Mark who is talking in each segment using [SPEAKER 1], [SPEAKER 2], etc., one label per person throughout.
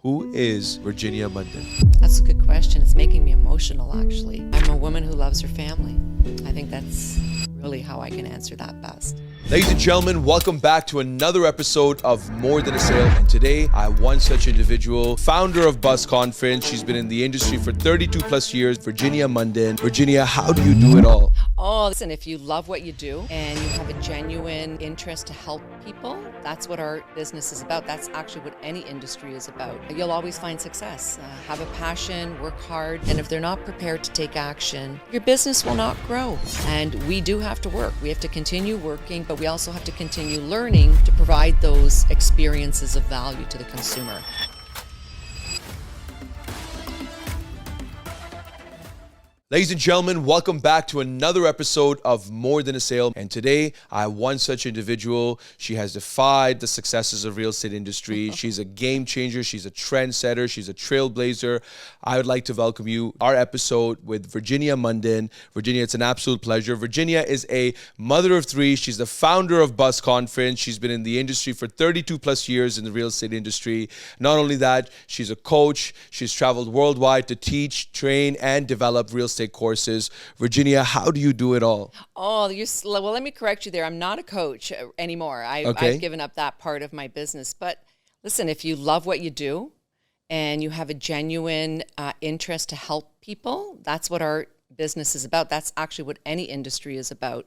[SPEAKER 1] Who is Virginia Munden?
[SPEAKER 2] That's a good question. It's making me emotional, actually. I'm a woman who loves her family. I think that's really how I can answer that best.
[SPEAKER 1] Ladies and gentlemen, welcome back to another episode of More Than a Sale. And today, I have one such individual, founder of Buzz Conference. She's been in the industry for 32 plus years, Virginia Munden. Virginia, how do you do it all?
[SPEAKER 2] Oh, listen, if you love what you do and you have a genuine interest to help people, that's what our business is about. That's actually what any industry is about. You'll always find success. Have a passion, work hard, and if they're not prepared to take action, your business will not grow. And we do have to work. We have to continue working, but we also have to continue learning to provide those experiences of value to the consumer.
[SPEAKER 1] Ladies and gentlemen, welcome back to another episode of More Than a Sale. And today, I have one such individual. She has defied the successes of real estate industry. She's a game changer. She's a trendsetter. She's a trailblazer. I would like to welcome you our episode with Virginia Munden. Virginia, it's an absolute pleasure. Virginia is a mother of three. She's the founder of Buzz Conference. She's been in the industry for 32 plus years in the real estate industry. Not only that, she's a coach. She's traveled worldwide to teach, train, and develop real estate courses. Virginia, how do you do it all?
[SPEAKER 2] Oh, well, let me correct you there. I'm not a coach anymore. I've given up that part of my business. But listen, if you love what you do and you have a genuine interest to help people, that's what our business is about. That's actually what any industry is about.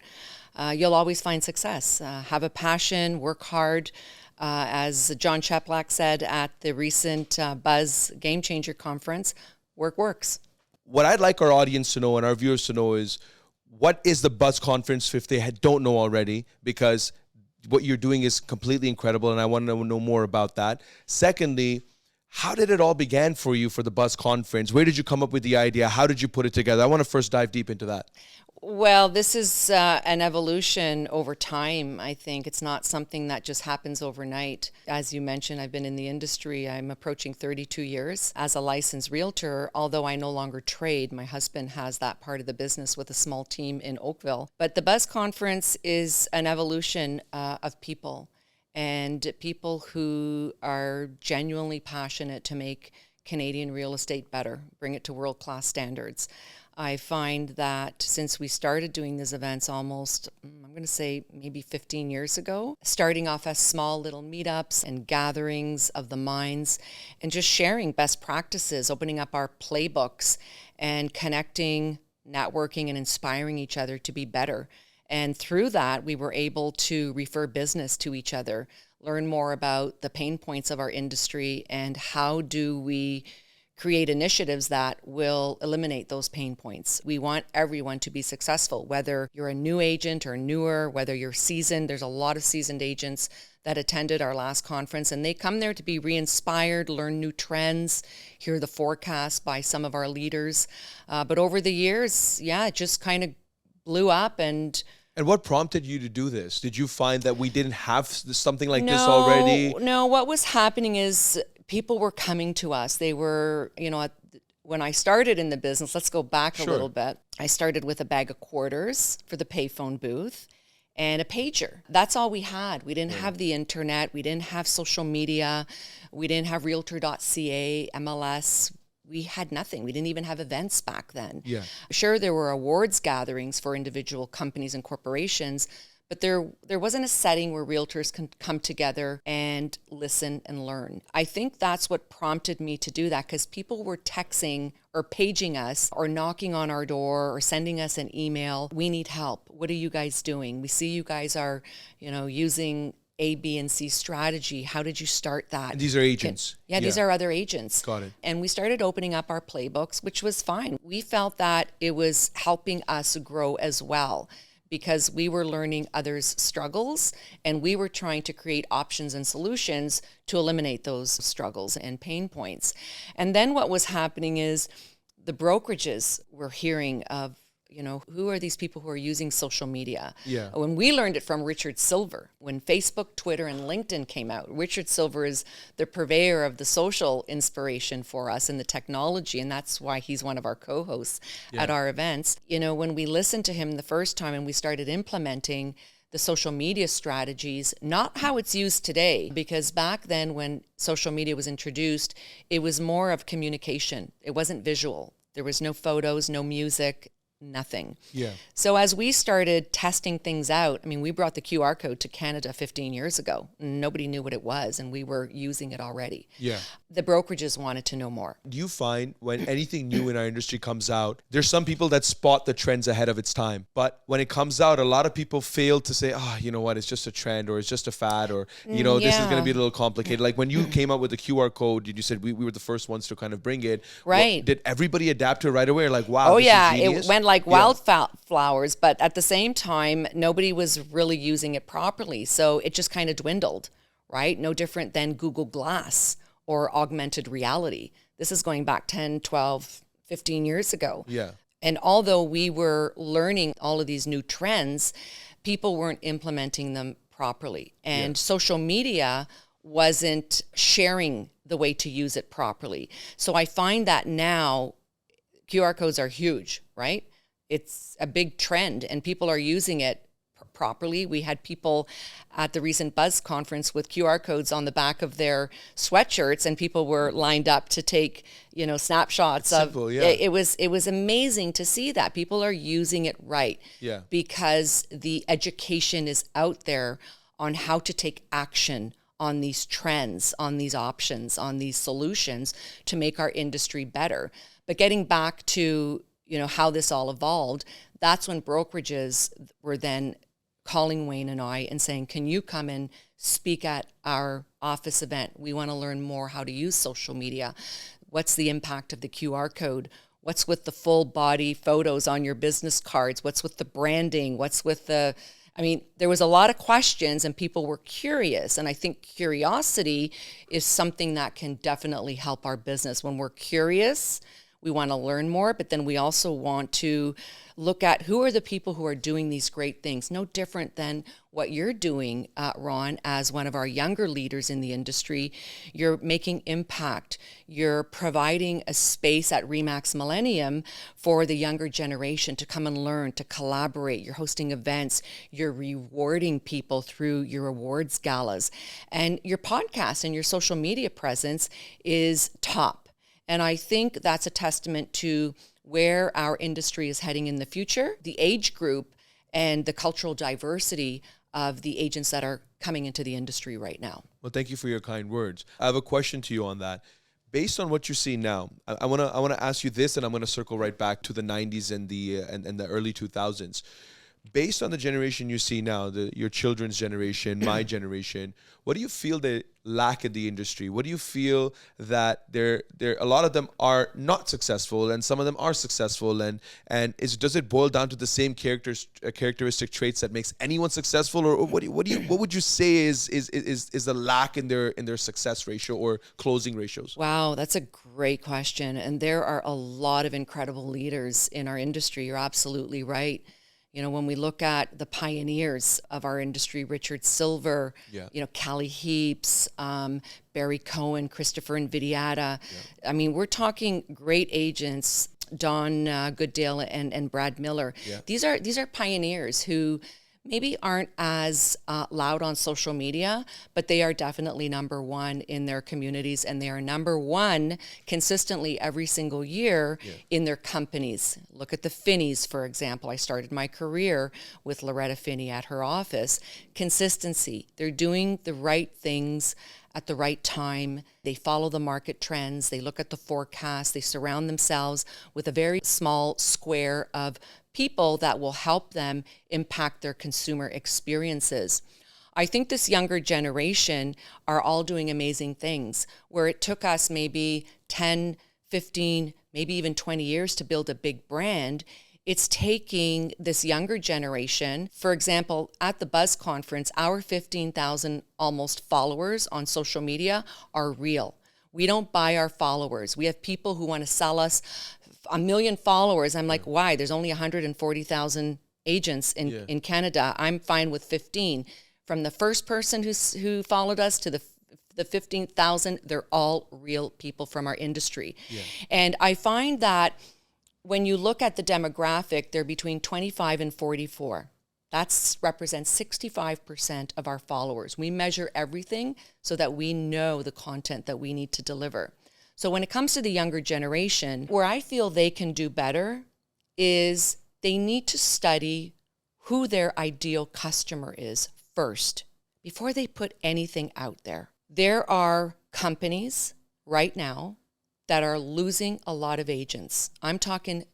[SPEAKER 2] You'll always find success. Have a passion, work hard. As John Cheplack said at the recent Buzz Game Changer Conference, work works.
[SPEAKER 1] What I'd like our audience to know and our viewers to know is, what is the Buzz Conference if they don't know already? Because what you're doing is completely incredible, and I want to know more about that. Secondly, how did it all begin for you for the Buzz Conference? Where did you come up with the idea? How did you put it together? I want to first dive deep into that.
[SPEAKER 2] Well, this is an evolution over time, I think. It's not something that just happens overnight. As you mentioned, I've been in the industry. I'm approaching 32 years as a licensed realtor, although I no longer trade. My husband has that part of the business with a small team in Oakville. But the Buzz Conference is an evolution of people, and people who are genuinely passionate to make Canadian real estate better, bring it to world-class standards. I find that since we started doing these events almost, I'm going to say maybe 15 years ago, starting off as small little meetups and gatherings of the minds and just sharing best practices, opening up our playbooks and connecting, networking, and inspiring each other to be better. And through that, we were able to refer business to each other, learn more about the pain points of our industry and how do we create initiatives that will eliminate those pain points. We want everyone to be successful, whether you're a new agent or newer, whether you're seasoned. There's a lot of seasoned agents that attended our last conference, and they come there to be re-inspired, learn new trends, hear the forecast by some of our leaders. But over the years, it just kind of blew up. And
[SPEAKER 1] what prompted you to do this? Did you find that we didn't have something like this already?
[SPEAKER 2] No, what was happening is people were coming to us. They were, when I started in the business, let's go back a little bit. I started with a bag of quarters for the payphone booth and a pager. That's all we had. We didn't have the internet. We didn't have social media. We didn't have realtor.ca, MLS. We had nothing. We didn't even have events back then. Yeah. Sure, there were awards gatherings for individual companies and corporations, but there wasn't a setting where realtors can come together and listen and learn. I think that's what prompted me to do that, because people were texting or paging us or knocking on our door or sending us an email. We need help. What are you guys doing? We see you guys are, using A, B, and C strategy. How did you start that?
[SPEAKER 1] And these are agents.
[SPEAKER 2] These are other agents.
[SPEAKER 1] Got it.
[SPEAKER 2] And we started opening up our playbooks, which was fine. We felt that it was helping us grow as well, because we were learning others' struggles and we were trying to create options and solutions to eliminate those struggles and pain points. And then what was happening is the brokerages were hearing of, who are these people who are using social media? Yeah. When we learned it from Richard Silver, when Facebook, Twitter, and LinkedIn came out, Richard Silver is the purveyor of the social inspiration for us and the technology, and that's why he's one of our co-hosts at our events. When we listened to him the first time and we started implementing, the social media strategies, not how it's used today, because back then when social media was introduced, it was more of communication. It wasn't visual. There was no photos, no music, nothing.
[SPEAKER 1] Yeah.
[SPEAKER 2] So as we started testing things out, I mean, we brought the QR code to Canada 15 years ago. Nobody knew what it was, and we were using it already.
[SPEAKER 1] Yeah.
[SPEAKER 2] The brokerages wanted to know more.
[SPEAKER 1] Do you find when anything new in our industry comes out, there's some people that spot the trends ahead of its time, but when it comes out, a lot of people fail to say, you know what, it's just a trend, or it's just a fad, or, this is going to be a little complicated. Like when you came out with the QR code, you said we were the first ones to kind of bring it.
[SPEAKER 2] Right.
[SPEAKER 1] Did everybody adapt to it right away? Or like, wow,
[SPEAKER 2] Oh
[SPEAKER 1] this
[SPEAKER 2] yeah,
[SPEAKER 1] is genius?
[SPEAKER 2] it went like wildflowers, but at the same time, nobody was really using it properly. So it just kind of dwindled, right? No different than Google Glass or augmented reality. This is going back 10, 12, 15 years ago.
[SPEAKER 1] Yeah.
[SPEAKER 2] And although we were learning all of these new trends, people weren't implementing them properly. And social media wasn't sharing the way to use it properly. So I find that now QR codes are huge, right? It's a big trend and people are using it properly. We had people at the recent Buzz conference with QR codes on the back of their sweatshirts, and people were lined up to take, snapshots of
[SPEAKER 1] simple, yeah.
[SPEAKER 2] It was amazing to see that people are using it right.
[SPEAKER 1] Yeah.
[SPEAKER 2] Because the education is out there on how to take action on these trends, on these options, on these solutions to make our industry better. But getting back to, how this all evolved, that's when brokerages were then calling Wayne and I and saying, can you come and speak at our office event? We want to learn more how to use social media. What's the impact of the QR code? What's with the full body photos on your business cards? What's with the branding? What's with there was a lot of questions and people were curious. And I think curiosity is something that can definitely help our business. When we're curious, we want to learn more, but then we also want to look at who are the people who are doing these great things. No different than what you're doing, Ron, as one of our younger leaders in the industry. You're making impact. You're providing a space at Remax Millennium for the younger generation to come and learn, to collaborate. You're hosting events. You're rewarding people through your awards galas. And your podcast and your social media presence is top. And I think that's a testament to where our industry is heading in the future, the age group and the cultural diversity of the agents that are coming into the industry right now.
[SPEAKER 1] Well, thank you for your kind words. I have a question to you on that. Based on what you see now, I want to ask you this, and I'm going to circle right back to the 90s and the early 2000s. Based on the generation you see now, your children's generation, my generation, what do you feel they lack in the industry? What do you feel that a lot of them are not successful and some of them are successful, and does it boil down to the same characteristic traits that makes anyone successful, or what would you say is the lack in their success ratio or closing ratios?
[SPEAKER 2] Wow, that's a great question, and there are a lot of incredible leaders in our industry. You're absolutely right. When we look at the pioneers of our industry, Richard Silver, Callie Heaps, Barry Cohen, Christopher Invidiata. Yeah. We're talking great agents, Don Gooddale and Brad Miller. Yeah. These are pioneers who maybe aren't as loud on social media, but they are definitely number one in their communities, and they are number one consistently every single year in their companies. Look at the Finneys, for example. I started my career with Loretta Finney at her office. Consistency. They're doing the right things at the right time. They follow the market trends. They look at the forecast. They surround themselves with a very small square of people that will help them impact their consumer experiences. I think this younger generation are all doing amazing things where it took us maybe 10, 15, maybe even 20 years to build a big brand. It's taking this younger generation, for example, at the Buzz conference, our 15,000 almost followers on social media are real. We don't buy our followers. We have people who want to sell us 1 million followers. I'm like, why? There's only 140,000 agents in Canada. I'm fine with 15. From the first person who followed us to the 15,000, they're all real people from our industry. Yeah. And I find that when you look at the demographic, they're between 25 and 44. That represents 65% of our followers. We measure everything so that we know the content that we need to deliver. So when it comes to the younger generation, where I feel they can do better is they need to study who their ideal customer is first before they put anything out there. There are companies right now that are losing a lot of agents. I'm talking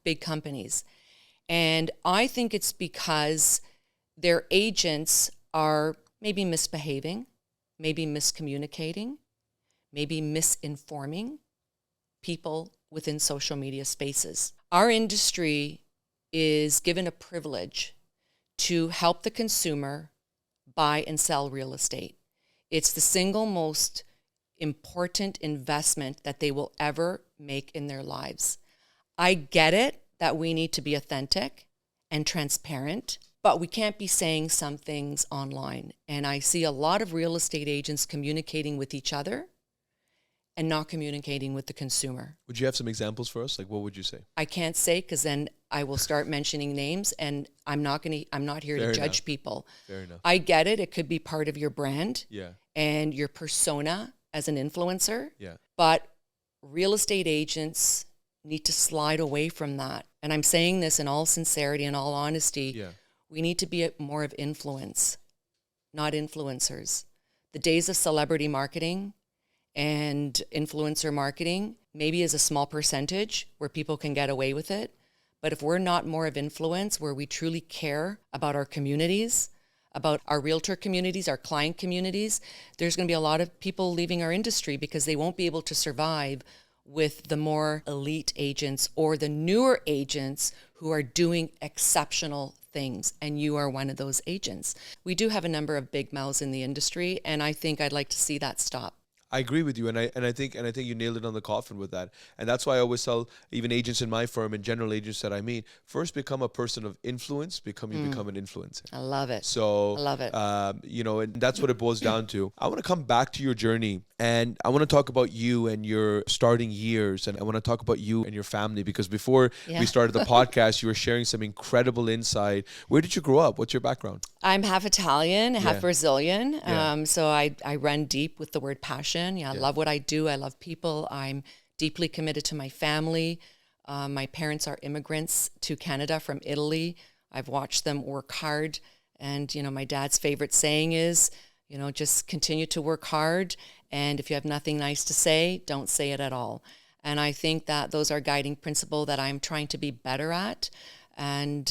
[SPEAKER 2] big companies. And I think it's because their agents are maybe misbehaving, maybe miscommunicating, maybe misinforming people within social media spaces. Our industry is given a privilege to help the consumer buy and sell real estate. It's the single most important investment that they will ever make in their lives. I get it that we need to be authentic and transparent, but we can't be saying some things online. And I see a lot of real estate agents communicating with each other and not communicating with the consumer.
[SPEAKER 1] Would you have some examples for us? Like, what would you say?
[SPEAKER 2] I can't say, because then I will start mentioning names, and I'm not here
[SPEAKER 1] Fair
[SPEAKER 2] to judge
[SPEAKER 1] enough.
[SPEAKER 2] people.
[SPEAKER 1] Fair enough.
[SPEAKER 2] I get it. It could be part of your brand
[SPEAKER 1] Yeah.
[SPEAKER 2] and your persona as an influencer.
[SPEAKER 1] Yeah.
[SPEAKER 2] But real estate agents need to slide away from that. And I'm saying this in all sincerity and all honesty.
[SPEAKER 1] Yeah.
[SPEAKER 2] We need to be more of influence, not influencers. The days of celebrity marketing and influencer marketing maybe is a small percentage where people can get away with it. But if we're not more of influence, where we truly care about our communities, about our realtor communities, our client communities, there's going to be a lot of people leaving our industry because they won't be able to survive with the more elite agents or the newer agents who are doing exceptional things. And you are one of those agents. We do have a number of big mouths in the industry, and I think I'd like to see that stop.
[SPEAKER 1] I agree with you, and I think you nailed it on the coffin with that. And that's why I always tell even agents in my firm and general agents that I meet, first become a person of influence, become an influencer.
[SPEAKER 2] I love it.
[SPEAKER 1] So
[SPEAKER 2] I love it.
[SPEAKER 1] And that's what it boils down to. I want to come back to your journey, and I want to talk about you and your starting years, and I want to talk about you and your family, because before we started the podcast, you were sharing some incredible insight. Where did you grow up? What's your background?
[SPEAKER 2] I'm half Italian, half Brazilian.
[SPEAKER 1] Yeah.
[SPEAKER 2] So I run deep with the word passion. I love what I do. I love people. I'm deeply committed to my family. My parents are immigrants to Canada from Italy. I've watched them work hard. And, my dad's favorite saying is, just continue to work hard. And if you have nothing nice to say, don't say it at all. And I think that those are guiding principles that I'm trying to be better at. And,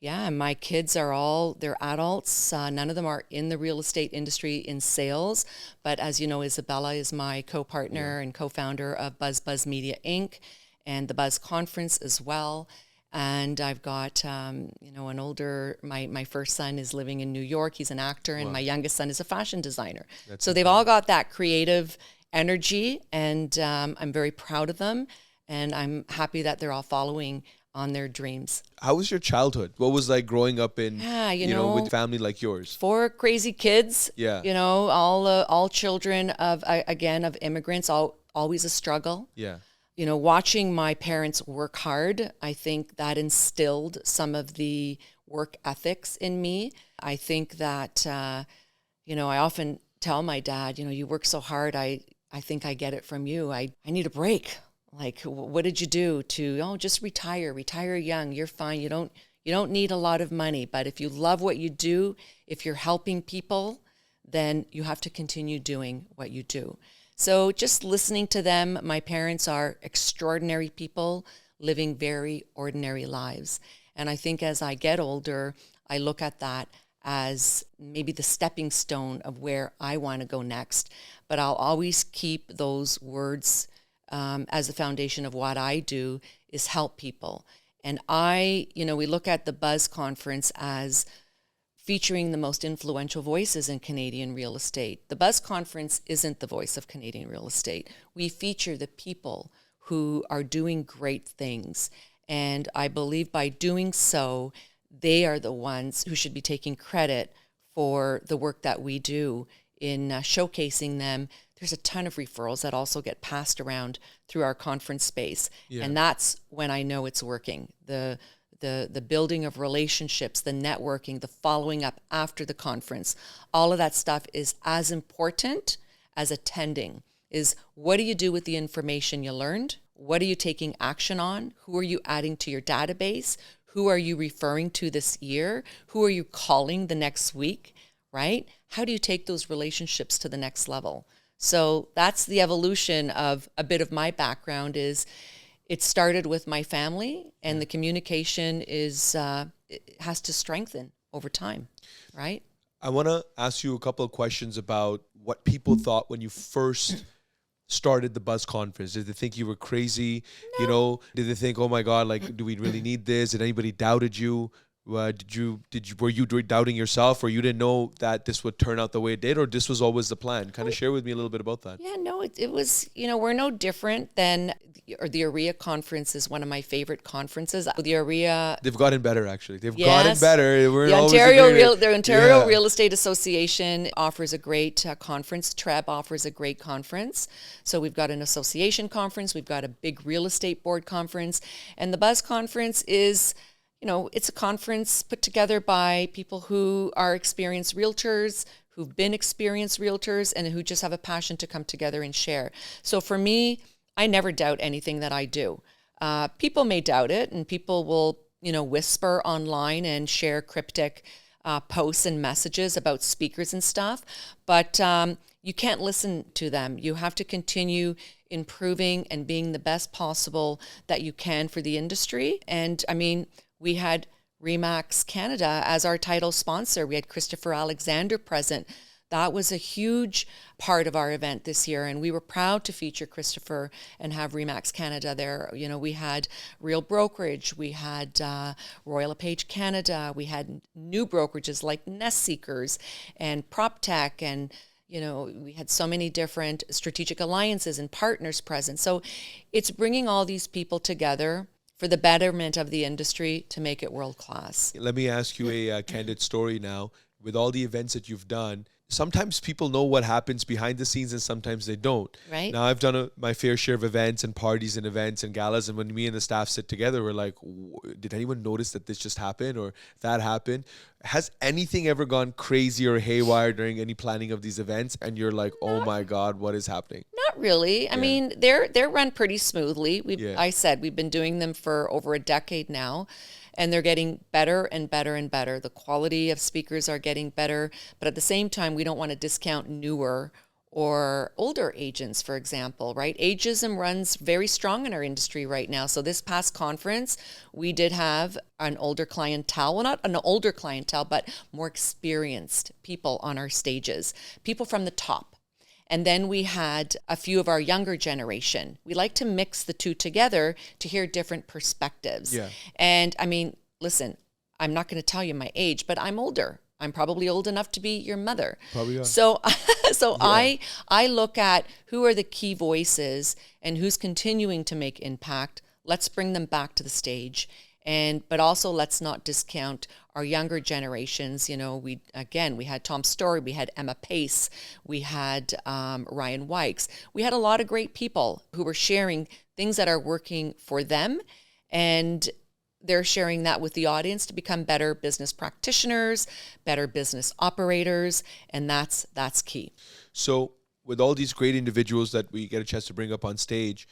[SPEAKER 2] my kids they're adults. None of them are in the real estate industry in sales. But as you know, Isabella is my co-partner and co-founder of Buzz Media Inc. and the Buzz Conference as well. And I've got, an older, my first son is living in New York. He's an actor. And my youngest son is a fashion designer. So they've all got that creative energy. And I'm very proud of them. And I'm happy that they're all following on their dreams.
[SPEAKER 1] How was your childhood? What was like growing up in, with a family like yours?
[SPEAKER 2] 4 crazy kids.
[SPEAKER 1] Yeah.
[SPEAKER 2] All children of immigrants. Always a struggle.
[SPEAKER 1] Yeah.
[SPEAKER 2] Watching my parents work hard, I think that instilled some of the work ethics in me. I think that, I often tell my dad, you work so hard. I think I get it from you. I need a break. Like, what did you do to, just retire young. You're fine. You don't need a lot of money, but if you love what you do, if you're helping people, then you have to continue doing what you do. So just listening to them, my parents are extraordinary people living very ordinary lives. And I think as I get older, I look at that as maybe the stepping stone of where I want to go next. But I'll always keep those words as the foundation of what I do is help people. And we look at the Buzz Conference as featuring the most influential voices in Canadian real estate. The Buzz Conference isn't the voice of Canadian real estate. We feature the people who are doing great things. And I believe by doing so, they are the ones who should be taking credit for the work that we do in showcasing them. There's a ton of referrals that also get passed around through our conference space. Yeah. And that's when I know it's working. The the building of relationships, the networking, the following up after the conference, all of that stuff is as important as attending. Is what do you do with the information you learned? What are you taking action on? Who are you adding to your database? Who are you referring to this year? Who are you calling the next week, right? How do you take those relationships to the next level? So that's the evolution of a bit of my background. Is it started with my family, and the communication is it has to strengthen over time, right?
[SPEAKER 1] I want to ask you a couple of questions about what people thought when you first started the Buzz conference. Did they think you were crazy?
[SPEAKER 2] No.
[SPEAKER 1] You know, did they think, oh my God, like, do we really need this? Did anybody doubted you? Were you doubting yourself, or you didn't know that this would turn out the way it did, or this was always the plan? Kind of share with me a little bit about that.
[SPEAKER 2] Yeah, no, it was, we're no different than, or the AREA conference is one of my favorite conferences. The AREA,
[SPEAKER 1] They've gotten better, actually. They've
[SPEAKER 2] Yes.
[SPEAKER 1] gotten better. We're
[SPEAKER 2] the
[SPEAKER 1] always
[SPEAKER 2] Ontario
[SPEAKER 1] agreeing.
[SPEAKER 2] Real, the Ontario
[SPEAKER 1] Yeah.
[SPEAKER 2] Real Estate Association offers a great conference. TREB offers a great conference. So we've got an association conference, we've got a big real estate board conference, and the Buzz conference is, it's a conference put together by people who are experienced realtors, who've been experienced realtors, and who just have a passion to come together and share. So for me, I never doubt anything that I do. People may doubt it, and people will, whisper online and share cryptic posts and messages about speakers and stuff, but you can't listen to them. You have to continue improving and being the best possible that you can for the industry. And I mean, we had RE/MAX Canada as our title sponsor. We had Christopher Alexander present. That was a huge part of our event this year, and we were proud to feature Christopher and have RE/MAX Canada there. We had Real Brokerage, we had Royal LePage Canada, we had new brokerages like Nest Seekers and PropTech, and we had so many different strategic alliances and partners present. So it's bringing all these people together for the betterment of the industry to make it world class.
[SPEAKER 1] Let me ask you a candid story now. With all the events that you've done, sometimes people know what happens behind the scenes and sometimes they don't.
[SPEAKER 2] Right.
[SPEAKER 1] Now, I've done my fair share of events and parties and events and galas, and when me and the staff sit together, we're like, did anyone notice that this just happened or that happened? Has anything ever gone crazy or haywire during any planning of these events? And you're like, oh my God, what is happening?
[SPEAKER 2] Not really. I mean, they're run pretty smoothly. I said we've been doing them for over a decade now, and they're getting better and better and better. The quality of speakers are getting better, but at the same time, we don't want to discount newer or older agents, for example, right? Ageism runs very strong in our industry right now. So this past conference, we did have an older clientele, well, not an older clientele, but more experienced people on our stages, people from the top. And then we had a few of our younger generation. We like to mix the two together to hear different perspectives.
[SPEAKER 1] Yeah.
[SPEAKER 2] And I mean, listen, I'm not going to tell you my age, but I'm older. I'm probably old enough to be your mother.
[SPEAKER 1] Probably are.
[SPEAKER 2] So I look at who are the key voices and who's continuing to make impact. Let's bring them back to the stage. But also let's not discount our younger generations. We had Tom Story, we had Emma Pace, we had Ryan Wykes. We had a lot of great people who were sharing things that are working for them, and they're sharing that with the audience to become better business practitioners, better business operators, and that's key.
[SPEAKER 1] So with all these great individuals that we get a chance to bring up on stage,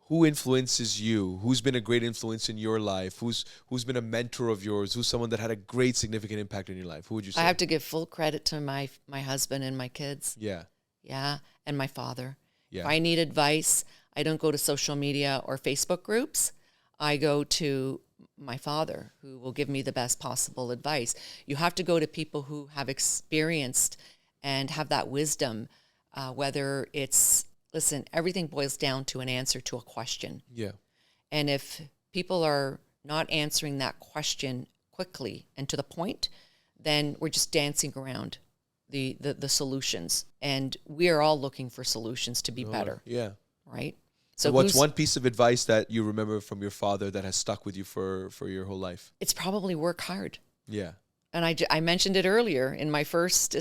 [SPEAKER 1] who influences you? Who's been a great influence in your life? Who's been a mentor of yours? Who's someone that had a great significant impact in your life? Who would you say?
[SPEAKER 2] I have to give full credit to my husband and my kids.
[SPEAKER 1] Yeah.
[SPEAKER 2] Yeah, and my father.
[SPEAKER 1] Yeah.
[SPEAKER 2] If I need advice, I don't go to social media or Facebook groups. I go to my father, who will give me the best possible advice. You have to go to people who have experienced and have that wisdom, whether it's, listen, everything boils down to an answer to a question.
[SPEAKER 1] Yeah.
[SPEAKER 2] And if people are not answering that question quickly and to the point, then we're just dancing around the solutions. And we are all looking for solutions to be better.
[SPEAKER 1] Yeah.
[SPEAKER 2] Right?
[SPEAKER 1] So what's one piece of advice that you remember from your father that has stuck with you for your whole life?
[SPEAKER 2] It's probably work hard.
[SPEAKER 1] Yeah.
[SPEAKER 2] And I mentioned it earlier in my first,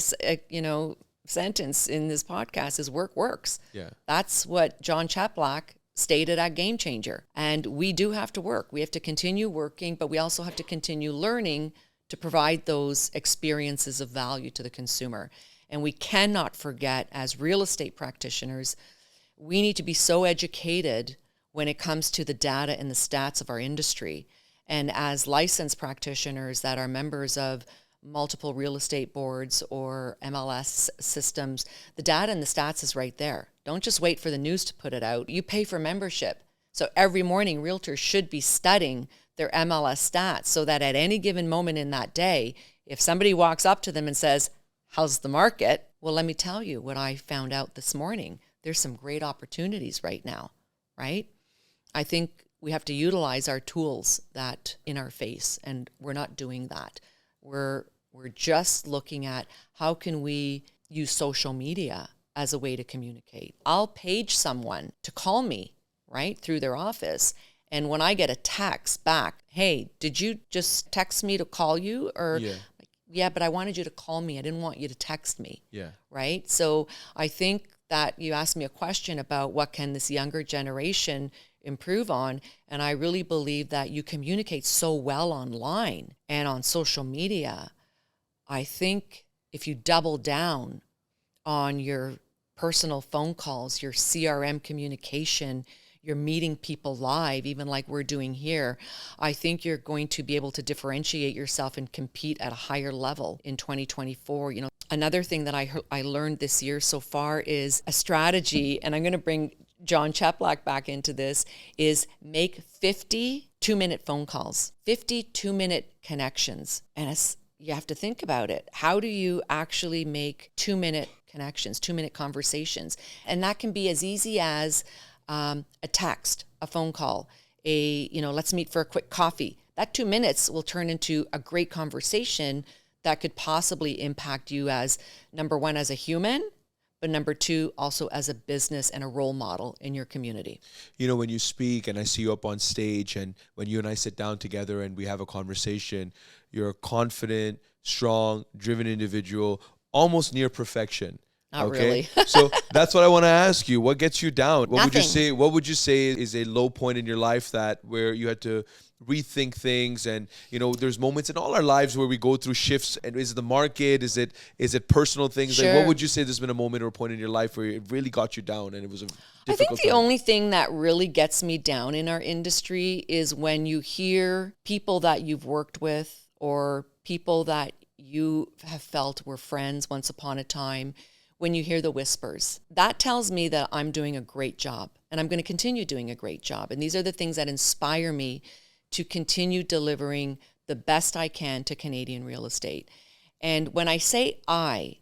[SPEAKER 2] sentence in this podcast is work works.
[SPEAKER 1] Yeah.
[SPEAKER 2] That's what John Chaplack stated at Game Changer. And we do have to work. We have to continue working, but we also have to continue learning to provide those experiences of value to the consumer. And we cannot forget, as real estate practitioners, we need to be so educated when it comes to the data and the stats of our industry. And as licensed practitioners that are members of multiple real estate boards or MLS systems, the data and the stats is right there. Don't just wait for the news to put it out. You pay for membership. So every morning, realtors should be studying their MLS stats so that at any given moment in that day, if somebody walks up to them and says, how's the market? Well, let me tell you what I found out this morning. There's some great opportunities right now, right? I think we have to utilize our tools that in our face, and we're not doing that. We're just looking at how can we use social media as a way to communicate. I'll page someone to call me, right, through their office. And when I get a text back, hey, did you just text me to call you? Or yeah, but I wanted you to call me. I didn't want you to text me. Yeah. Right? So I think that you asked me a question about what can this younger generation improve on. And I really believe that you communicate so well online and on social media. I think if you double down on your personal phone calls, your CRM communication, you're meeting people live, even like we're doing here, I think you're going to be able to differentiate yourself and compete at a higher level in 2024. You know, another thing that I learned this year so far is a strategy, and I'm going to bring John Cheplack back into this, is make 50 2-minute phone calls, 50 2-minute connections. And you have to think about it. How do you actually make 2-minute connections, 2-minute conversations? And that can be as easy as a text, a phone call, let's meet for a quick coffee. That 2 minutes will turn into a great conversation that could possibly impact you as, number one, as a human, but number two, also as a business and a role model in your community.
[SPEAKER 1] You know, when you speak and I see you up on stage and when you and I sit down together and we have a conversation, you're a confident, strong, driven individual, almost near perfection.
[SPEAKER 2] Not really.
[SPEAKER 1] So that's what I want to ask you. What gets you down? What
[SPEAKER 2] Nothing.
[SPEAKER 1] would you say is a low point in your life where you had to rethink things? And there's moments in all our lives where we go through shifts. And is it the market? Is it personal things?
[SPEAKER 2] Sure.
[SPEAKER 1] Like, what would you say there's been a moment or a point in your life where it really got you down and it was a difficult
[SPEAKER 2] I think the
[SPEAKER 1] time?
[SPEAKER 2] only thing that really gets me down in our industry is when you hear people that you've worked with or people that you have felt were friends once upon a time. When you hear the whispers, that tells me that I'm doing a great job and I'm going to continue doing a great job. And these are the things that inspire me to continue delivering the best I can to Canadian real estate. And when I say I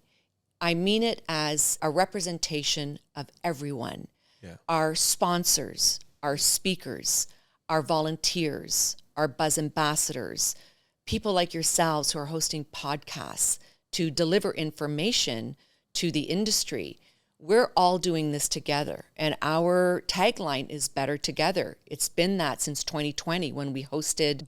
[SPEAKER 2] mean it as a representation of everyone. Yeah. Our sponsors, our speakers, our volunteers, our buzz ambassadors, people like yourselves who are hosting podcasts to deliver information to the industry. We're all doing this together. And our tagline is better together. It's been that since 2020 when we hosted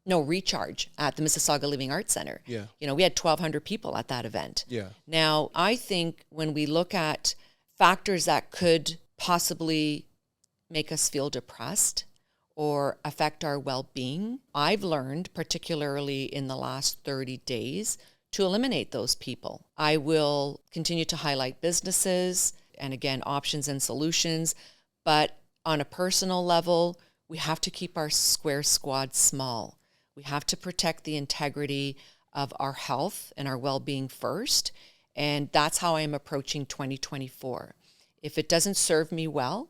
[SPEAKER 2] Recharge at the Mississauga Living Arts Center. Yeah. We had 1,200 people at that event. Yeah. Now, I think when we look at factors that could possibly make us feel depressed or affect our well-being, I've learned, particularly in the last 30 days, to eliminate those people. I will continue to highlight businesses and again, options and solutions. But on a personal level, we have to keep our square squad small. We have to protect the integrity of our health and our well-being first. And that's how I'm approaching 2024. If it doesn't serve me well,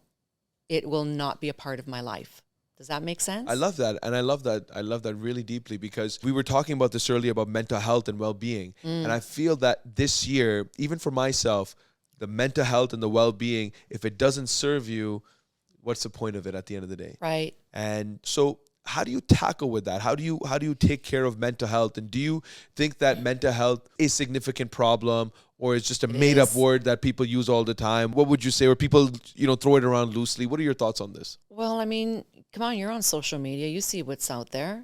[SPEAKER 2] it will not be a part of my life. Does that make sense?
[SPEAKER 1] I love that. And I love that really deeply because we were talking about this earlier about mental health and well-being. And I feel that this year, even for myself, the mental health and the well-being, if it doesn't serve you, what's the point of it at the end of the day?
[SPEAKER 2] Right.
[SPEAKER 1] And so how do you tackle with that? How do you take care of mental health? And do you think that mental health is a significant problem or is just a made-up word that people use all the time? What would you say? Or people, throw it around loosely? What are your thoughts on this?
[SPEAKER 2] Well, I mean, come on, you're on social media. You see what's out there.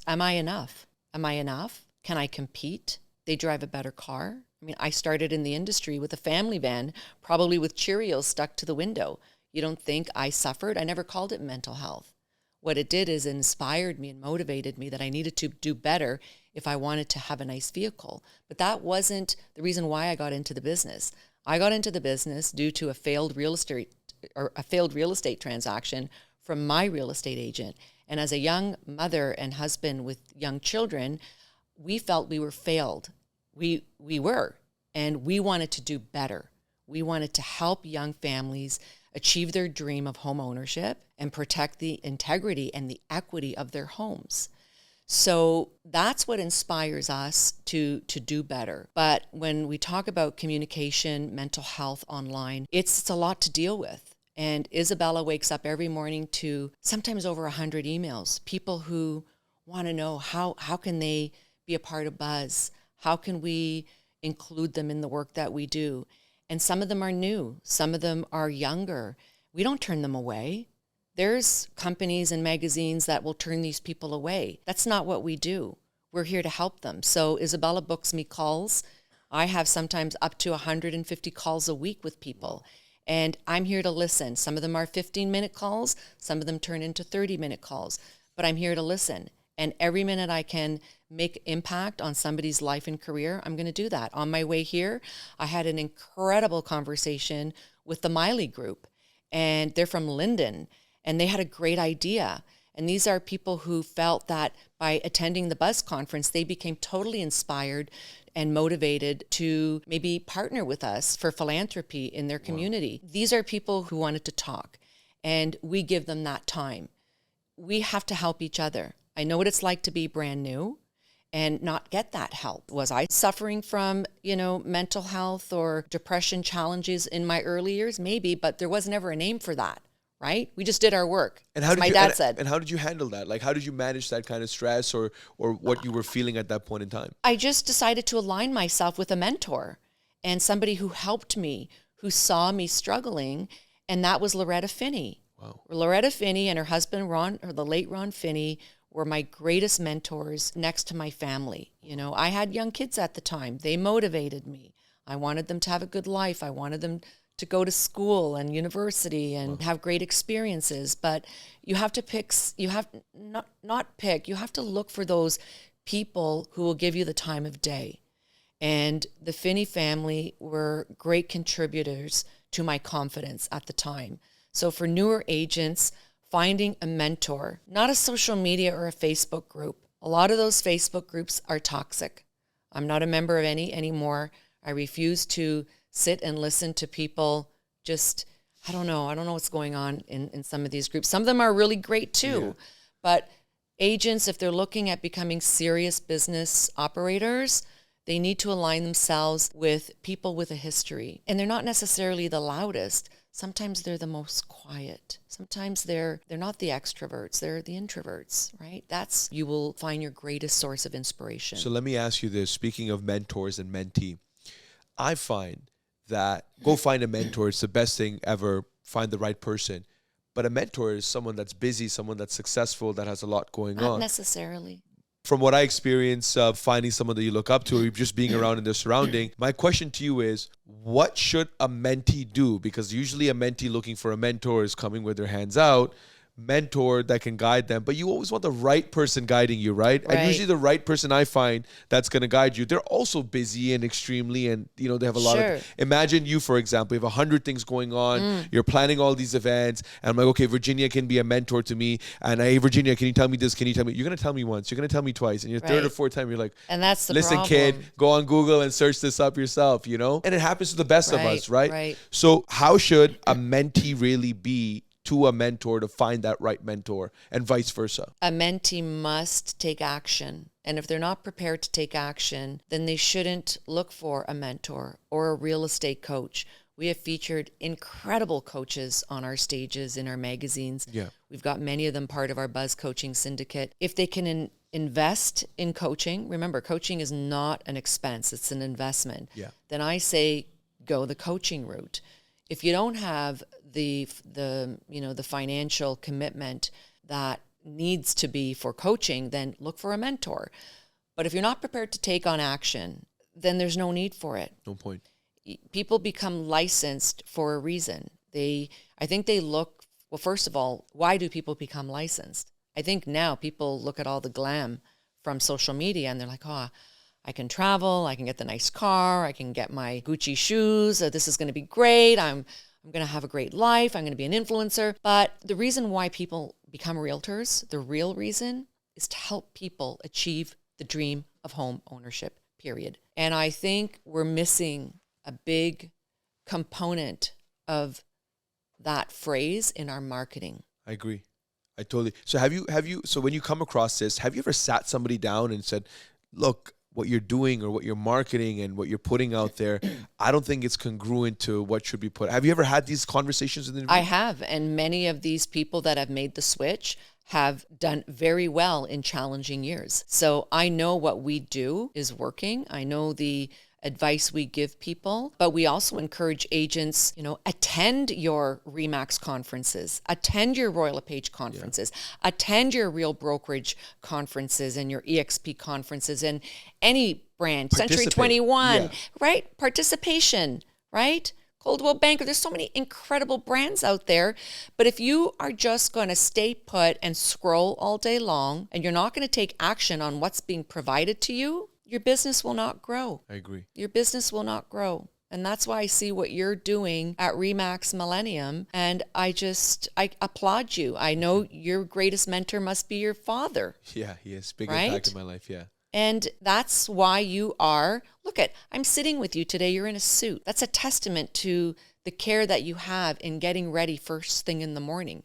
[SPEAKER 2] Am I enough? Am I enough? Can I compete? They drive a better car. I mean, I started in the industry with a family van, probably with Cheerios stuck to the window. You don't think I suffered? I never called it mental health. What it did is it inspired me and motivated me that I needed to do better if I wanted to have a nice vehicle. But that wasn't the reason why I got into the business. I got into the business due to a failed real estate transaction from my real estate agent. And as a young mother and husband with young children, we felt we were failed. We were, and we wanted to do better. We wanted to help young families achieve their dream of home ownership and protect the integrity and the equity of their homes. So that's what inspires us to do better. But when we talk about communication, mental health online, it's a lot to deal with. And Isabella wakes up every morning to sometimes over 100 emails, people who want to know how can they be a part of Buzz? How can we include them in the work that we do? And some of them are new, some of them are younger. We don't turn them away. There's companies and magazines that will turn these people away. That's not what we do. We're here to help them. So Isabella books me calls. I have sometimes up to 150 calls a week with people. And I'm here to listen. Some of them are 15-minute calls. Some of them turn into 30-minute calls. But I'm here to listen. And every minute I can make impact on somebody's life and career, I'm going to do that. On my way here, I had an incredible conversation with the Miley Group. And they're from Linden. And they had a great idea. And these are people who felt that by attending the Buzz conference, they became totally inspired and motivated to maybe partner with us for philanthropy in their community. Wow. These are people who wanted to talk, and we give them that time. We have to help each other. I know what it's like to be brand new and not get that help. Was I suffering from, mental health or depression challenges in my early years? Maybe, but there was never a name for that. Right? We just did our work.
[SPEAKER 1] And how did
[SPEAKER 2] my dad said.
[SPEAKER 1] And how did you handle that? Like, how did you manage that kind of stress or what you were feeling at that point in time?
[SPEAKER 2] I just decided to align myself with a mentor and somebody who helped me, who saw me struggling, and that was Loretta Finney.
[SPEAKER 1] Wow.
[SPEAKER 2] Loretta Finney and her husband, the late Ron Finney, were my greatest mentors next to my family. I had young kids at the time. They motivated me. I wanted them to have a good life. I wanted them to go to school and university and have great experiences. But you have to pick, you have to look for those people who will give you the time of day. And the Finney family were great contributors to my confidence at the time. So for newer agents, finding a mentor, not a social media or a Facebook group. A lot of those Facebook groups are toxic. I'm not a member of any anymore. I refuse to sit and listen to people I don't know what's going on in some of these groups. Some of them are really great too, but agents, if they're looking at becoming serious business operators, they need to align themselves with people with a history. And they're not necessarily the loudest. Sometimes they're the most quiet. Sometimes they're not the extroverts, they're the introverts, right? You will find your greatest source of inspiration.
[SPEAKER 1] So let me ask you this, speaking of mentors and mentee, I find that go find a mentor. It's the best thing ever. Find the right person. But a mentor is someone that's busy, someone that's successful, that has a lot going on.
[SPEAKER 2] Not necessarily.
[SPEAKER 1] From what I experience, finding someone that you look up to, or just being around in their surrounding, my question to you is, what should a mentee do? Because usually a mentee looking for a mentor is coming with their hands out. Mentor that can guide them, but you always want the right person guiding you, right? And usually the right person I find that's going to guide you, they're also busy and extremely, and they have a lot of, imagine you, for example, you have 100 things going on, you're planning all these events, and I'm like, okay, Virginia can be a mentor to me, and hey, Virginia, can you tell me this? Can you tell me? You're going to tell me once, you're going to tell me twice, and your third or fourth time, you're like,
[SPEAKER 2] and that's the
[SPEAKER 1] listen,
[SPEAKER 2] problem.
[SPEAKER 1] kid, go on Google and search this up yourself, and it happens to the best of us, right?
[SPEAKER 2] Right.
[SPEAKER 1] So how should a mentee really be to a mentor to find that right mentor, and vice versa?
[SPEAKER 2] A mentee must take action. And if they're not prepared to take action, then they shouldn't look for a mentor or a real estate coach. We have featured incredible coaches on our stages in our magazines.
[SPEAKER 1] Yeah.
[SPEAKER 2] We've got many of them part of our Buzz Coaching Syndicate. If they can invest in coaching, remember, coaching is not an expense, it's an investment.
[SPEAKER 1] Yeah.
[SPEAKER 2] Then I say go the coaching route. If you don't have the financial commitment that needs to be for coaching, then look for a mentor. But if you're not prepared to take on action, then there's no need for it.
[SPEAKER 1] No point.
[SPEAKER 2] People become licensed for a reason. I think they look, well, first of all, why do people become licensed? I think now people look at all the glam from social media and they're like, oh, I can travel, I can get the nice car, I can get my Gucci shoes, this is going to be great, I'm going to have a great life, I'm going to be an influencer. But the reason why people become realtors, the real reason, is to help people achieve the dream of home ownership, period. And I think we're missing a big component of that phrase in our marketing.
[SPEAKER 1] I agree. I totally. So have you, so when you come across this, have you ever sat somebody down and said, look, what you're doing or what you're marketing and what you're putting out there, I don't think it's congruent to what should be put. Have you ever had these conversations in the
[SPEAKER 2] I have. And many of these people that have made the switch have done very well in challenging years. So I know what we do is working. I know the advice we give people, but we also encourage agents, attend your RE/MAX conferences, attend your Royal LePage conferences, attend your Real Brokerage conferences and your EXP conferences and any brand, Century 21, right? Participation, right? Coldwell Banker. There's so many incredible brands out there. But if you are just going to stay put and scroll all day long and you're not going to take action on what's being provided to you, your business will not grow.
[SPEAKER 1] I agree.
[SPEAKER 2] Your business will not grow. And that's why I see what you're doing at RE/MAX Millennium. And I applaud you. I know your greatest mentor must be your father.
[SPEAKER 1] Yeah, he has big
[SPEAKER 2] right?
[SPEAKER 1] impact in my life. Yeah.
[SPEAKER 2] And that's why you are, I'm sitting with you today. You're in a suit. That's a testament to the care that you have in getting ready first thing in the morning.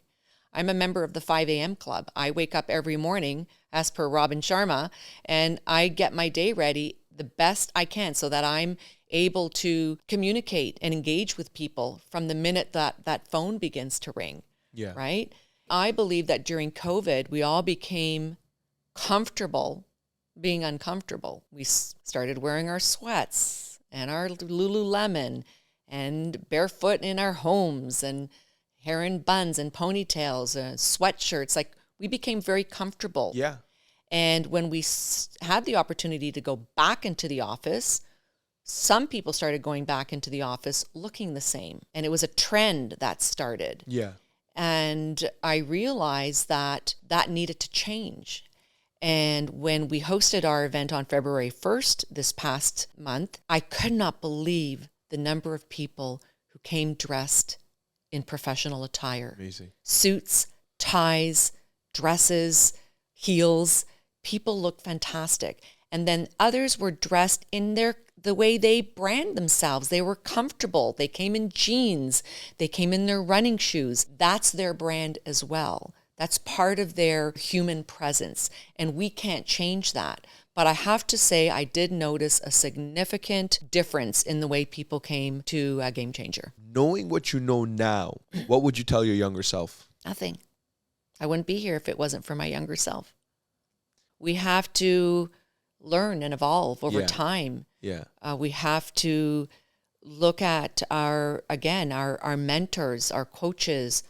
[SPEAKER 2] I'm a member of the 5 a.m. club. I wake up every morning, as per Robin Sharma, and I get my day ready the best I can so that I'm able to communicate and engage with people from the minute that phone begins to ring.
[SPEAKER 1] Yeah.
[SPEAKER 2] Right? I believe that during COVID, we all became comfortable being uncomfortable. We started wearing our sweats and our Lululemon and barefoot in our homes and hair in buns and ponytails and sweatshirts. Like, we became very comfortable.
[SPEAKER 1] Yeah.
[SPEAKER 2] And when we had the opportunity to go back into the office, some people started going back into the office looking the same. And it was a trend that started.
[SPEAKER 1] Yeah.
[SPEAKER 2] And I realized that needed to change. And when we hosted our event on February 1st, this past month, I could not believe the number of people who came dressed in professional attire.
[SPEAKER 1] Amazing. Suits,
[SPEAKER 2] ties, dresses, heels. People looked fantastic. And then others were dressed in the way they brand themselves. They were comfortable. They came in jeans. They came in their running shoes. That's their brand as well. That's part of their human presence. And we can't change that. But I have to say, I did notice a significant difference in the way people came to a Game Changer.
[SPEAKER 1] Knowing what you know now, what would you tell your younger self?
[SPEAKER 2] Nothing. I wouldn't be here if it wasn't for my younger self. We have to learn and evolve over time.
[SPEAKER 1] Yeah.
[SPEAKER 2] We have to look at our mentors, our coaches.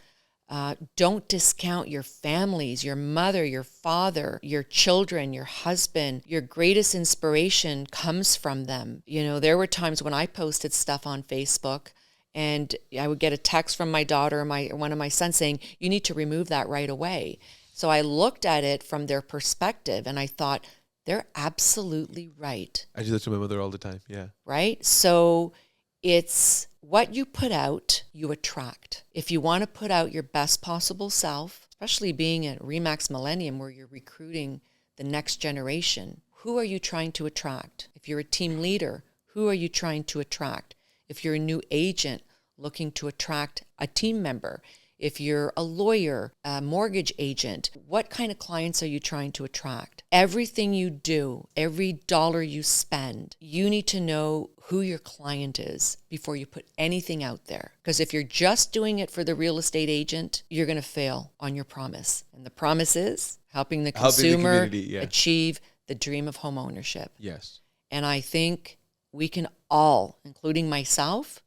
[SPEAKER 2] Don't discount your families, your mother, your father, your children, your husband. Your greatest inspiration comes from them. There were times when I posted stuff on Facebook and I would get a text from my daughter or one of my sons saying, you need to remove that right away. So I looked at it from their perspective and I thought, they're absolutely right.
[SPEAKER 1] I do that to my mother all the time. Yeah.
[SPEAKER 2] Right? So it's what you put out, you attract. If you want to put out your best possible self, especially being at RE/MAX Millennium where you're recruiting the next generation, who are you trying to attract? If you're a team leader, who are you trying to attract? If you're a new agent looking to attract a team member, if you're a lawyer, a mortgage agent, what kind of clients are you trying to attract? Everything you do, every dollar you spend, you need to know who your client is before you put anything out there. Because if you're just doing it for the real estate agent, you're going to fail on your promise. And the promise is helping the consumer achieve the dream of home ownership.
[SPEAKER 1] Yes.
[SPEAKER 2] And I think we can all, including myself,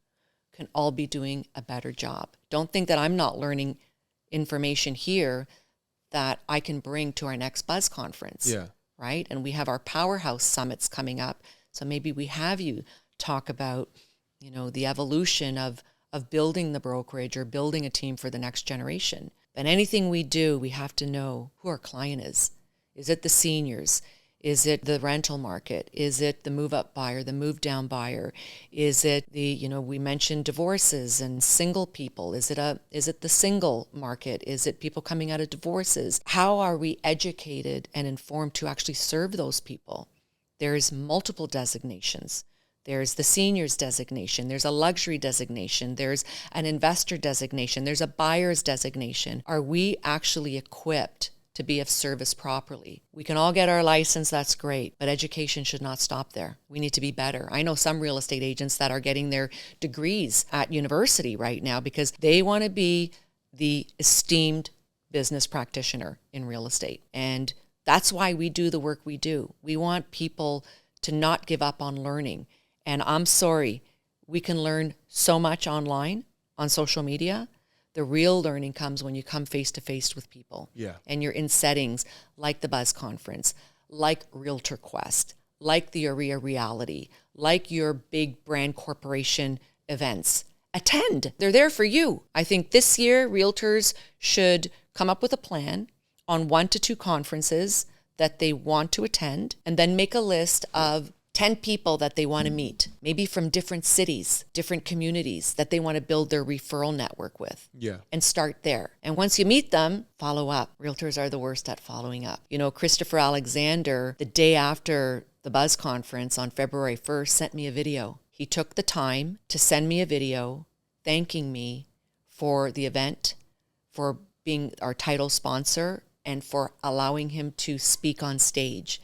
[SPEAKER 2] can all be doing a better job. Don't think that I'm not learning information here that I can bring to our next Buzz conference.
[SPEAKER 1] Yeah.
[SPEAKER 2] Right? And we have our powerhouse summits coming up. So maybe we have you talk about, the evolution of of building the brokerage or building a team for the next generation. But anything we do, we have to know who our client is. Is it the seniors? Is it the rental market? Is it the move-up buyer, the move-down buyer? Is it we mentioned divorces and single people. Is it the single market? Is it people coming out of divorces? How are we educated and informed to actually serve those people? There's multiple designations. There's the seniors designation. There's a luxury designation. There's an investor designation. There's a buyer's designation. Are we actually equipped to be of service properly? We can all get our license, that's great, but education should not stop there. We need to be better. I know some real estate agents that are getting their degrees at university right now because they want to be the esteemed business practitioner in real estate. And that's why we do the work we do. We want people to not give up on learning. And I'm sorry, we can learn so much online, on social media. The real learning comes when you come face to face with people.
[SPEAKER 1] Yeah.
[SPEAKER 2] And you're in settings like the Buzz Conference, like Realtor Quest, like the Area Reality, like your big brand corporation events. Attend. They're there for you. I think this year realtors should come up with a plan on 1 to 2 conferences that they want to attend and then make a list of 10 people that they want to meet, maybe from different cities, different communities that they want to build their referral network with.
[SPEAKER 1] Yeah.
[SPEAKER 2] And start there. And once you meet them, follow up. Realtors are the worst at following up. Christopher Alexander, the day after the Buzz Conference on February 1st, sent me a video. He took the time to send me a video thanking me for the event, for being our title sponsor, and for allowing him to speak on stage.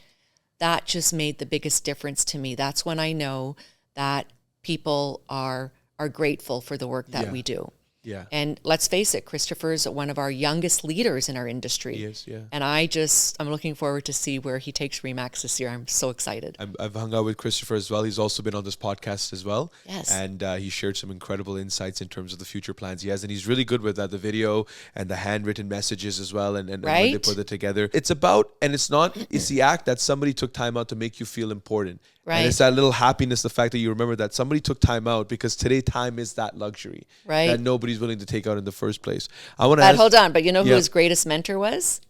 [SPEAKER 2] That just made the biggest difference to me. That's when I know that people are grateful for the work that we do.
[SPEAKER 1] Yeah.
[SPEAKER 2] And let's face it, Christopher's one of our youngest leaders in our industry.
[SPEAKER 1] He is, yeah.
[SPEAKER 2] And I'm looking forward to see where he takes RE/MAX this year. I'm so excited.
[SPEAKER 1] I've hung out with Christopher as well. He's also been on this podcast as well.
[SPEAKER 2] Yes.
[SPEAKER 1] And he shared some incredible insights in terms of the future plans he has. And he's really good with that, the video and the handwritten messages as well. And when they put it together. It's the act that somebody took time out to make you feel important.
[SPEAKER 2] Right.
[SPEAKER 1] And it's that little happiness, the fact that you remember that somebody took time out, because today time is that luxury that nobody's willing to take out in the first place. I want to ask,
[SPEAKER 2] hold on, but you know who his greatest mentor was?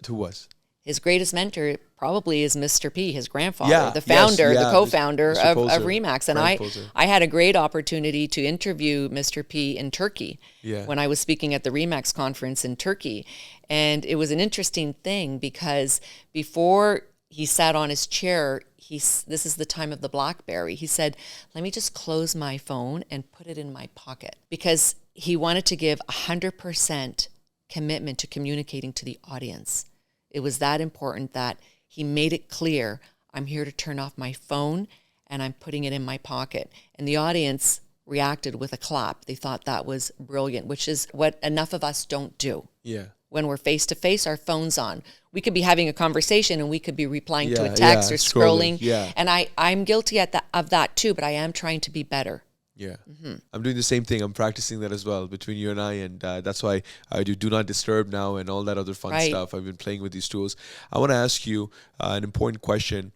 [SPEAKER 1] Who was?
[SPEAKER 2] His greatest mentor probably is Mr. P, his grandfather, the founder, the co-founder of RE/MAX. And I had a great opportunity to interview Mr. P in Turkey when I was speaking at the RE/MAX conference in Turkey. And it was an interesting thing because before he sat on his chair, this is the time of the BlackBerry. He said, let me just close my phone and put it in my pocket, because he wanted to give 100% commitment to communicating to the audience. It was that important that he made it clear, I'm here to turn off my phone and I'm putting it in my pocket. And the audience reacted with a clap. They thought that was brilliant, which is what enough of us don't do.
[SPEAKER 1] Yeah.
[SPEAKER 2] When we're face to face, our phone's on. We could be having a conversation and we could be replying to a text or scrolling.
[SPEAKER 1] Yeah.
[SPEAKER 2] And I'm guilty of that too, but I am trying to be better.
[SPEAKER 1] Yeah. Mm-hmm. I'm doing the same thing. I'm practicing that as well between you and I. And that's why I do not disturb now and all that other fun stuff. I've been playing with these tools. I want to ask you an important question.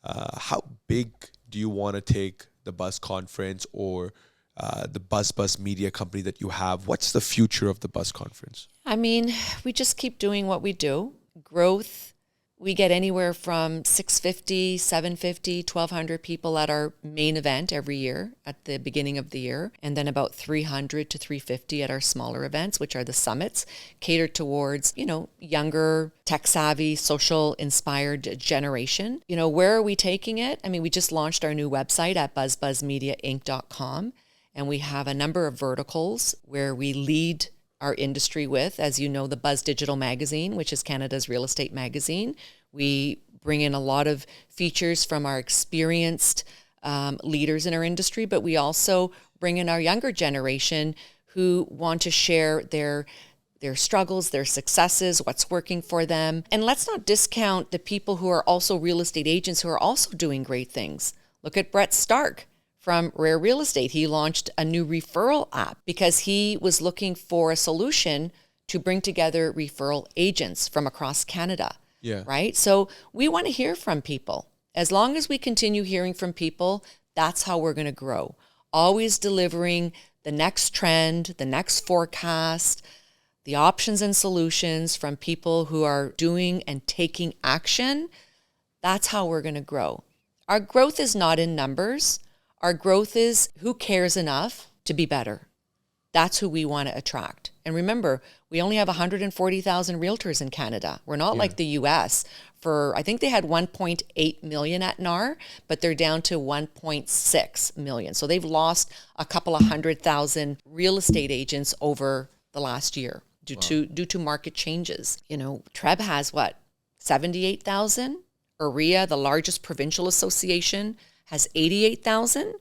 [SPEAKER 1] How big do you want to take the Buzz Conference or the Buzz Media company that you have? What's the future of the Buzz Conference? I
[SPEAKER 2] mean, we just keep doing what we do. Growth. We get anywhere from 650, 750, 1,200 people at our main event every year at the beginning of the year, and then about 300 to 350 at our smaller events, which are the summits, catered towards, younger, tech-savvy, social-inspired generation. Where are we taking it? I mean, we just launched our new website at buzzbuzzmediainc.com, and we have a number of verticals where we lead our industry with, as you know, the Buzz Digital Magazine, which is Canada's real estate magazine. We bring in a lot of features from our experienced leaders in our industry, but we also bring in our younger generation who want to share their struggles, their successes, what's working for them. And let's not discount the people who are also real estate agents who are also doing great things. Look at Brett Stark from Rare Real Estate. He launched a new referral app because he was looking for a solution to bring together referral agents from across Canada. Yeah. Right? So we want to hear from people. As long as we continue hearing from people, that's how we're going to grow. always delivering the next trend, the next forecast, the options and solutions from people who are doing and taking action. That's how we're going to grow. Our growth is not in numbers. Our growth is who cares enough to be better. That's who we want to attract. And remember, we only have 140,000 realtors in Canada. We're not like the US. I think they had 1.8 million at NAR, but they're down to 1.6 million. So they've lost a couple of 100,000 real estate agents over the last year due to market changes. You know, TREB has what, 78,000? OREA, the largest provincial association, has 88,000.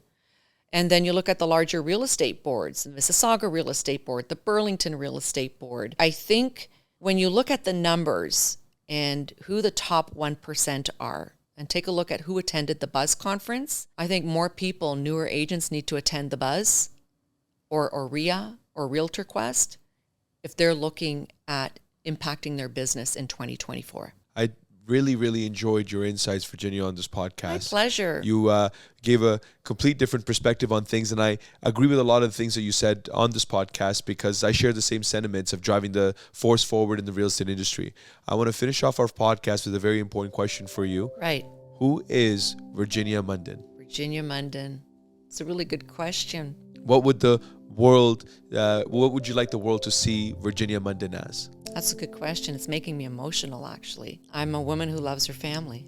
[SPEAKER 2] And then you look at the larger real estate boards, the Mississauga Real Estate Board, the Burlington Real Estate Board. I think when you look at the numbers and who the top 1% are, and take a look at who attended the Buzz conference, I think more people, newer agents, need to attend the Buzz or OREA or Realtor Quest if they're looking at impacting their business in 2024.
[SPEAKER 1] I really enjoyed your insights, Virginia, on this podcast.
[SPEAKER 2] My pleasure.
[SPEAKER 1] You gave a complete different perspective on things, and I agree with a lot of the things that you said on this podcast because I share the same sentiments of driving the force forward in the real estate industry. I want to finish off our podcast with a very important question for you.
[SPEAKER 2] Right.
[SPEAKER 1] Who is Virginia Munden?
[SPEAKER 2] Virginia Munden. It's a really good question.
[SPEAKER 1] What would the world, what would you like the world to see Virginia Munden as?
[SPEAKER 2] That's a good question. It's making me emotional, actually. I'm a woman who loves her family.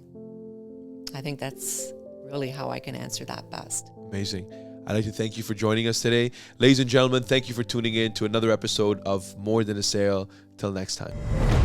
[SPEAKER 2] I think that's really how I can answer that best.
[SPEAKER 1] Amazing. I'd like to thank you for joining us today. Ladies and gentlemen, thank you for tuning in to another episode of More Than a Sale. Till next time.